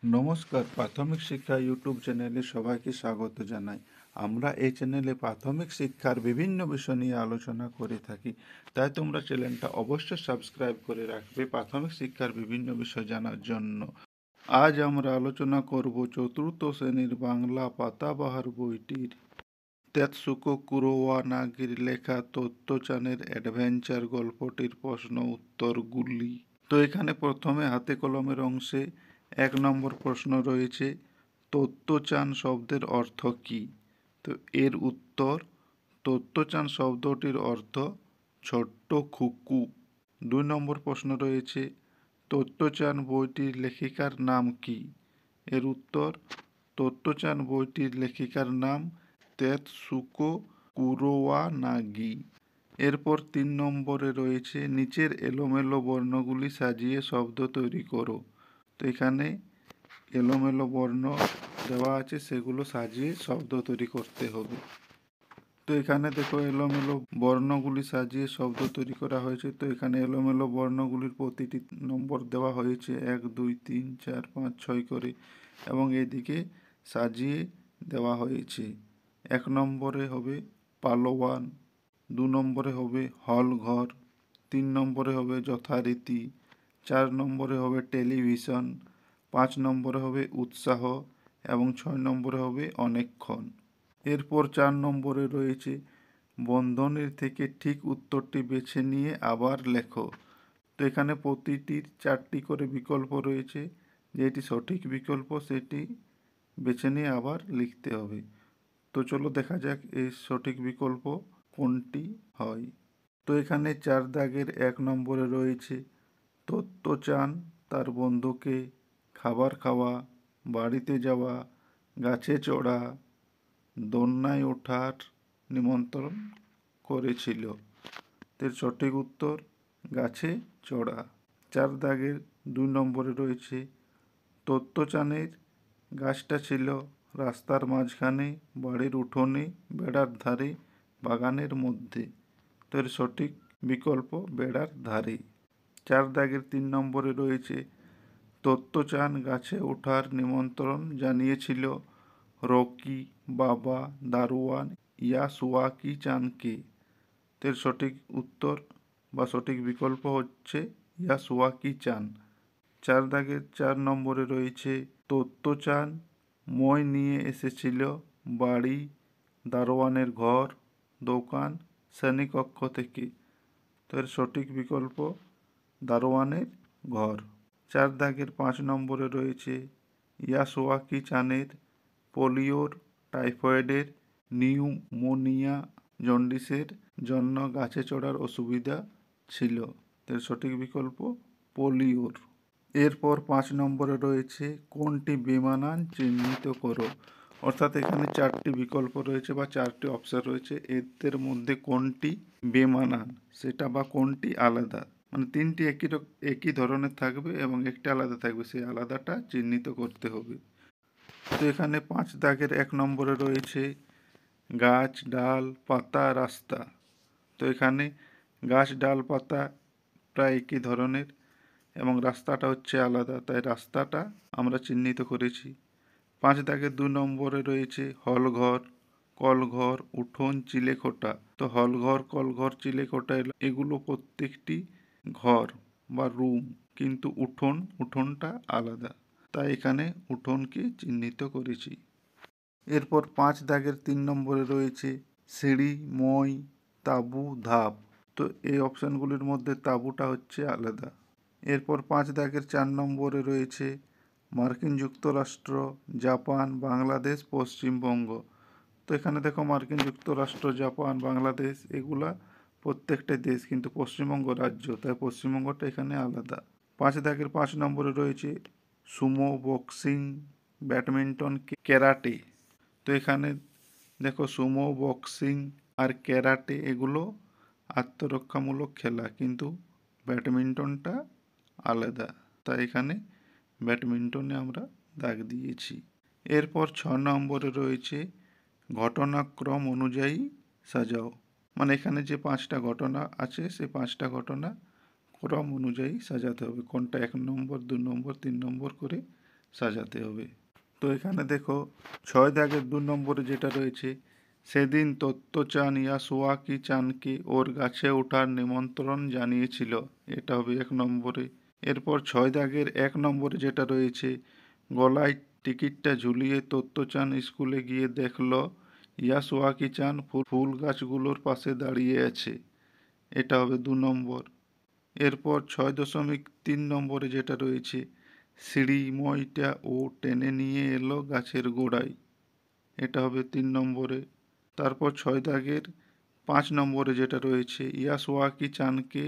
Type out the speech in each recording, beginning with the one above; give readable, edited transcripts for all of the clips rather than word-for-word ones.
নমস্কার, প্রাথমিক শিক্ষা ইউটিউব চ্যানেলে সবাইকে স্বাগত জানাই। আমরা এই চ্যানেলে প্রাথমিক শিক্ষার বিভিন্ন বিষয় নিয়ে আলোচনা করে থাকি, তাই তোমরা চ্যানেলটা অবশ্যই সাবস্ক্রাইব করে রাখবে প্রাথমিক শিক্ষার বিভিন্ন বিষয় জানার জন্য। আজ আমরা আলোচনা করব চতুর্থ শ্রেণীর বাংলা পাতাবাহার বইটির তেতসুকো কুরোয়ানাগির লেখা তত্ত্বচানের অ্যাডভেঞ্চার গল্পটির প্রশ্ন উত্তরগুলি। তো এখানে প্রথমে হাতে কলমের অংশে 1 নম্বর প্রশ্ন রয়েছে, তত্ত্বচান শব্দের অর্থ কী? তো এর উত্তর, তত্ত্বচান শব্দটির অর্থ ছোট্ট খুকু। 2 নম্বর প্রশ্ন রয়েছে, তত্ত্বচান বইটির লেখিকার নাম কী? এর উত্তর, তত্ত্বচান বইটির লেখিকার নাম তেতসুকো কুরোয়ানাগি। এরপর 3 নম্বরে রয়েছে, নিচের এলোমেলো বর্ণগুলি সাজিয়ে শব্দ তৈরি করো। তো এখানে এলোমেলো বর্ণ দেওয়া আছে, সেগুলো সাজিয়ে শব্দ তৈরি করতে হবে। তো এখানে দেখো এলোমেলো বর্ণগুলি সাজিয়ে শব্দ তৈরি করা হয়েছে। তো এখানে এলোমেলো বর্ণগুলির প্রতিটি নম্বর দেওয়া হয়েছে 1, 2, 3, 4, 5, 6 করে, এবং এদিকে সাজিয়ে দেওয়া হয়েছে। 1 নম্বরে হবে পালোয়ান, 2 নম্বরে হবে হল ঘর, 3 নম্বরে হবে যথারীতি, 4 নম্বরে হবে টেলিভিশন, 5 নম্বরে হবে উৎসাহ, এবং 6 নম্বরে হবে অনেকক্ষণ। এরপর 4 নম্বরে রয়েছে, বন্ধনীর থেকে ঠিক উত্তরটি বেছে নিয়ে আবার লেখো। তো এখানে প্রতিটির 4টি করে বিকল্প রয়েছে, যেটি সঠিক বিকল্প সেটি বেছে নিয়ে আবার লিখতে হবে। তো চলো দেখা যাক এই সঠিক বিকল্প কোনটি হয়। তো এখানে 4 দাগের 1 নম্বরে রয়েছে, তত্ত্বচান তার বন্ধুকে খাবার খাওয়া, বাড়িতে যাওয়া, গাছে চড়া, দোলনায় ওঠার নিমন্ত্রণ করেছিল। এর সঠিক উত্তর গাছে চড়া। 4 দাগের 2 নম্বরে রয়েছে, তত্ত্বচানের গাছটা ছিল রাস্তার মাঝখানে, বাড়ির উঠোনে, বেড়ার ধারে, বাগানের মধ্যে। তো এর সঠিক বিকল্প বেড়ার ধারে। 4 দাগের 3 নম্বরে রয়েছে, তত্ত্বচান গাছে ওঠার নিমন্ত্রণ জানিয়েছিল রকি, বাবা, দারোয়ান, ইয়াসুয়াকি চানকে। এর সঠিক উত্তর বা সঠিক বিকল্প হচ্ছে ইয়াসুয়াকি চান। 4 দাগের 4 নম্বরে রয়েছে, তত্ত্বচান মই নিয়ে এসেছিল বাড়ি, দারোয়ানের ঘর, দোকান, শ্রেণীকক্ষ থেকে। তো এর সঠিক বিকল্প দারোয়ানের ঘর। 4 দাগের 5 নম্বরে রয়েছে, ইয়াসুয়াকি চানের পোলিওর, টাইফয়েডের, নিউমোনিয়া, জন্ডিসের জন্য গাছে চড়ার অসুবিধা ছিল। এর সঠিক বিকল্প পোলিওর। এরপর 5 নম্বরে রয়েছে, কোনটি বেমানান চিহ্নিত করো। অর্থাৎ এখানে 4টি বিকল্প রয়েছে বা 4টি অপশন রয়েছে, এদের মধ্যে কোনটি বেমানান সেটা বা কোনটি আলাদা, মানে 3টি একই ধরনের থাকবে এবং একটা আলাদা থাকবে, সেই আলাদাটা চিহ্নিত করতে হবে। তো এখানে 5 দাগের 1 নম্বরে রয়েছে, গাছ, ডাল, পাতা, রাস্তা। তো এখানে গাছ, ডাল, পাতা প্রায় একই ধরনের এবং রাস্তাটা হচ্ছে আলাদা, তাই রাস্তাটা আমরা চিহ্নিত করেছি। 5 দাগের 2 নম্বরে রয়েছে, হলঘর, কলঘর, উঠোন, চিলেকোঠা। তো হলঘর, কলঘর, চিলেকোঠা এগুলো প্রত্যেকটি ঘর বা রুম, কিন্তু উঠোনটা আলাদা, তাই এখানে উঠোনকে চিহ্নিত করেছি। এরপর 5 দাগের 3 নম্বরে রয়েছে, সিঁড়ি, মই, তাঁবু, ধাপ। তো এই অপশানগুলির মধ্যে তাঁবুটা হচ্ছে আলাদা। এরপর 5 দাগের 4 নম্বরে রয়েছে, মার্কিন যুক্তরাষ্ট্র, জাপান, বাংলাদেশ, পশ্চিমবঙ্গ। তো এখানে দেখো মার্কিন যুক্তরাষ্ট্র, জাপান, বাংলাদেশ এগুলা প্রত্যেকটা দেশ, কিন্তু পশ্চিমবঙ্গ রাজ্য, তাই পশ্চিমবঙ্গটা এখানে আলাদা। 5 দাগের 5 নম্বরে রয়েছে, সুমো, বক্সিং, ব্যাডমিন্টন, ক্যারাটে। তো এখানে দেখো সুমো, বক্সিং আর ক্যারাটে এগুলো আত্মরক্ষামূলক খেলা, কিন্তু ব্যাডমিন্টনটা আলাদা, তাই এখানে ব্যাডমিন্টনে আমরা দাগ দিয়েছি। এরপর 6 নম্বরে রয়েছে, ঘটনাক্রম অনুযায়ী সাজাও। মানে এখানে যে 5টা ঘটনা আছে, সেই 5টা ঘটনা ক্রম অনুযায়ী সাজাতে হবে, কোনটা 1 নম্বর, 2 নম্বর, 3 নম্বর করে সাজাতে হবে। তো এখানে দেখো 6 দাগের 2 নম্বরে যেটা রয়েছে, সেদিন তত্ত্বচান ইয়াসুয়াকি চানকে ওর গাছে ওঠার নিমন্ত্রণ জানিয়েছিল। এটা হবে 1 নম্বরে। এরপর 6 দাগের 1 নম্বরে যেটা রয়েছে, গলায় টিকিটটা ঝুলিয়ে তত্ত্বচান স্কুলে গিয়ে দেখল ইয়াসুয়াকি চান ফুল গাছগুলোর পাশে দাঁড়িয়ে আছে। এটা হবে 2 নম্বর। এরপর 6.3 নম্বরে যেটা রয়েছে, সিঁড়িময়টা ও টেনে নিয়ে এলো গাছের গোড়ায়। এটা হবে 3 নম্বরে। তারপর 6 দাগের 5 নম্বরে যেটা রয়েছে, ইয়াসুয়াকি চানকে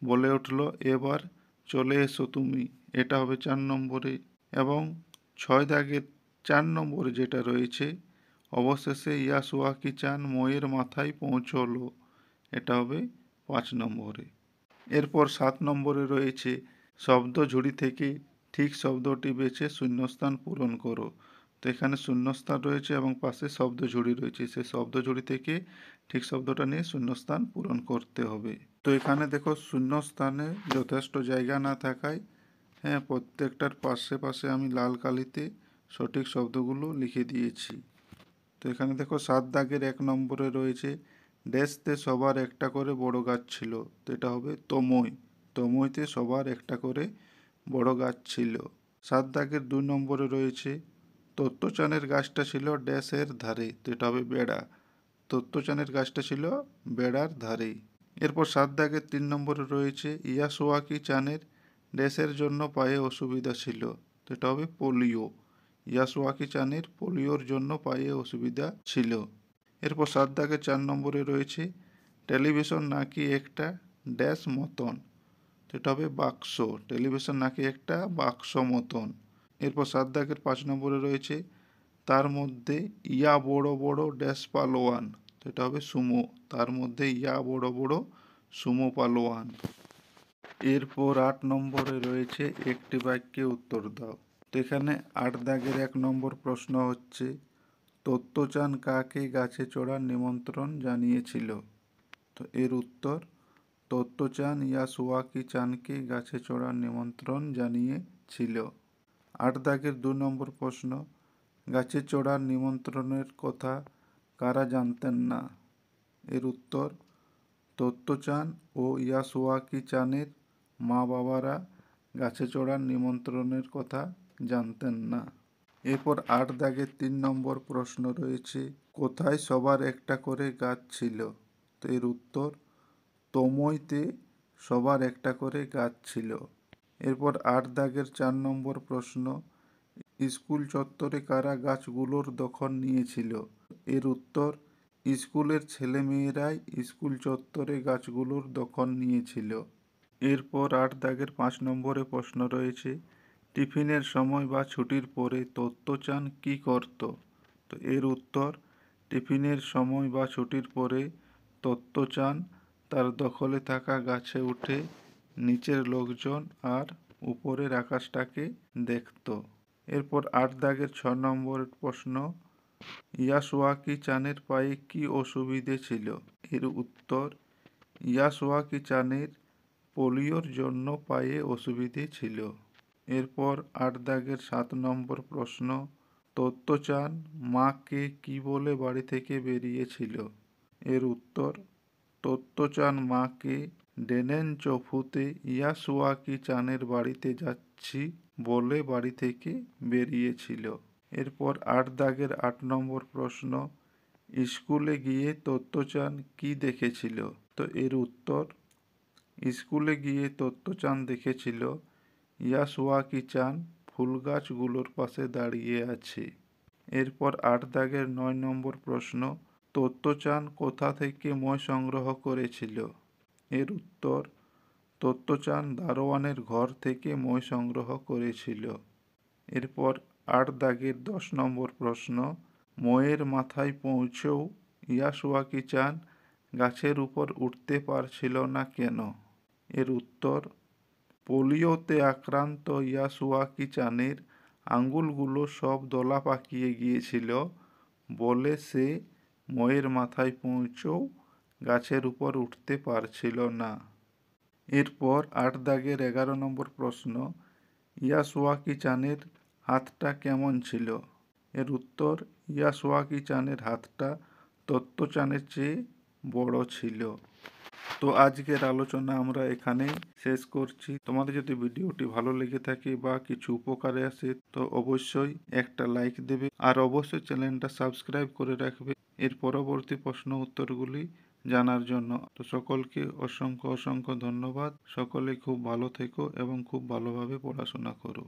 বলে উঠল, এবার চলে এসো তুমি। এটা হবে 4 নম্বরে। এবং 6 দাগের 4 নম্বরে যেটা রয়েছে, অবশেষে ইয়াসুয়াকি চান ময়ের মাথায় পৌঁছলো। এটা হবে 5 নম্বরে। এরপর 7 নম্বরে রয়েছে, শব্দ ঝুড়ি থেকে ঠিক শব্দটি বেছে শূন্যস্থান পূরণ করো। তো এখানে শূন্যস্থান রয়েছে এবং পাশে শব্দ ঝুড়ি রয়েছে, সেই শব্দ ঝুড়ি থেকে ঠিক শব্দটা নিয়ে শূন্যস্থান পূরণ করতে হবে। তো এখানে দেখো শূন্যস্থানে যথেষ্ট জায়গা না থাকায় প্রত্যেকটার পাশে পাশে আমি লাল কালিতে সঠিক শব্দগুলো লিখে দিয়েছি। তো এখানে দেখো 7 দাগের 1 নম্বরে রয়েছে, ড্যাশতে সবার একটা করে বড় গাছ ছিল। তো এটা হবে তমই। তমইতে সবার একটা করে বড় গাছ ছিল। 7 দাগের 2 নম্বরে রয়েছে, তত্ত্বচানের গাছটা ছিল ড্যাশের ধারে। তো এটা হবে বেড়া। তত্ত্বচানের গাছটা ছিল বেড়ার ধারে। এরপর 7 দাগের 3 নম্বরে রয়েছে, ইয়াসুয়াকি চানের ড্যাশের জন্য পায়ে অসুবিধা ছিল। তো এটা হবে পোলিও। ইয়াসুয়াকি চানের পোলিওর জন্য পায়ে অসুবিধা ছিল। এরপর 7 দাগের 4 নম্বরে রয়েছে, টেলিভিশন নাকি একটা ড্যাশ মতন। তো এটা হবে বাক্স। টেলিভিশন নাকি একটা বাক্স মতন। এরপর 7 দাগের 5 নম্বরে রয়েছে, তার মধ্যে ইয়া বড় বড় ড্যাশ পালোয়ান। তো এটা হবে সুমো। তার মধ্যে ইয়া বড় বড় সুমো পালোয়ান। এরপর 8 নম্বরে রয়েছে, একটি বাক্যে উত্তর দাও। তো এখানে 8 দাগের 1 নম্বর প্রশ্ন হচ্ছে, তত্ত্বচান কাকে গাছে চড়ার নিমন্ত্রণ জানিয়েছিল। তো এর উত্তর, তত্ত্বচান ইয়াসুয়াকি চানকে গাছে চড়ার নিমন্ত্রণ জানিয়েছিল। 8 দাগের 2 নম্বর প্রশ্ন, গাছে চড়ার নিমন্ত্রণের কথা কারা জানতেন না। এর উত্তর, তত্ত্বচান ও ইয়াসুয়াকি চানের মা বাবারা গাছে চড়ার নিমন্ত্রণের কথা জানতেন না। এরপর 8 দাগের 3 নম্বর প্রশ্ন রয়েছে, কোথায় সবার একটা করে গাছ ছিল। তো এর উত্তর, তমইতে সবার একটা করে গাছ ছিল। এরপর 8 দাগের 4 নম্বর প্রশ্ন, স্কুল চত্বরে কারা গাছগুলোর দখল নিয়েছিল। এর উত্তর, স্কুলের ছেলেমেয়েরাই স্কুল চত্বরে গাছগুলোর দখল নিয়েছিল। এরপর 8 দাগের 5 নম্বরে প্রশ্ন রয়েছে, টিফিনের সময় বা ছুটির পরে তত্ত্বচান কী করত। তো এর উত্তর, টিফিনের সময় বা ছুটির পরে তত্ত্বচান তার দখলে থাকা গাছে উঠে নিচের লোকজন আর উপরের আকাশটাকে দেখত। এরপর 8 দাগের 6 নম্বরের প্রশ্ন, ইয়াসুয়াকি চানের পায়ে কি অসুবিধে ছিল। এর উত্তর, ইয়াসুয়াকি চানের পোলিওর জন্য পায়ে অসুবিধে ছিল। এরপর 8 দাগের 7 নম্বর প্রশ্ন, তত্ত্বচান মাকে কি বলে বাড়ি থেকে বেরিয়েছিল। এর উত্তর, তত্ত্বচান মাকে ডেনেন চফুতে ইয়াসুয়াকি চানের বাড়িতে যাচ্ছি বলে বাড়ি থেকে বেরিয়েছিল। এরপর 8 দাগের 8 নম্বর প্রশ্ন, স্কুলে গিয়ে তত্ত্বচান কি দেখেছিল। তো এর উত্তর, স্কুলে গিয়ে তত্ত্বচান দেখেছিল ইয়াসুয়াকি চান ফুল গাছগুলোর পাশে দাঁড়িয়ে আছে। এরপর 8 দাগের 9 নম্বর প্রশ্ন, তত্ত্বচান কোথা থেকে মই সংগ্রহ করেছিল। এর উত্তর, তত্ত্বচান দারোয়ানের ঘর থেকে মই সংগ্রহ করেছিল। এরপর 8 দাগের 10 নম্বর প্রশ্ন, ময়ের মাথায় পৌঁছেও ইয়াসুয়াকি চান গাছের উপর উঠতে পারছিল না কেন। এর উত্তর, পোলিওতে আক্রান্ত ইয়াসুয়াকি চানের আঙুলগুলো সব দলা পাকিয়ে গিয়েছিল বলে সে ময়ের মাথায় পৌঁছেও গাছের উপর উঠতে পারছিল না। এরপর 8 দাগের 11 নম্বর প্রশ্ন, ইয়াসুয়াকি চানের হাতটা কেমন ছিল? এর উত্তর, ইয়াসোয়াকি চানের হাতটা তত্ত্বচানের চেয়ে বড় ছিল। তো আজকের আলোচনা আমরা এখানেই শেষ করছি। তোমাদের যদি ভিডিওটি ভালো লেগে থাকে বা কিছু উপকারে আসে তো অবশ্যই একটা লাইক দেবে, আর অবশ্যই চ্যানেলটা সাবস্ক্রাইব করে রাখবে এর পরবর্তী প্রশ্ন উত্তরগুলি জানার জন্য। তো সকলকে অসংখ্য অসংখ্য ধন্যবাদ। সকলে খুব ভালো থেকো এবং খুব ভালোভাবে পড়াশোনা করো।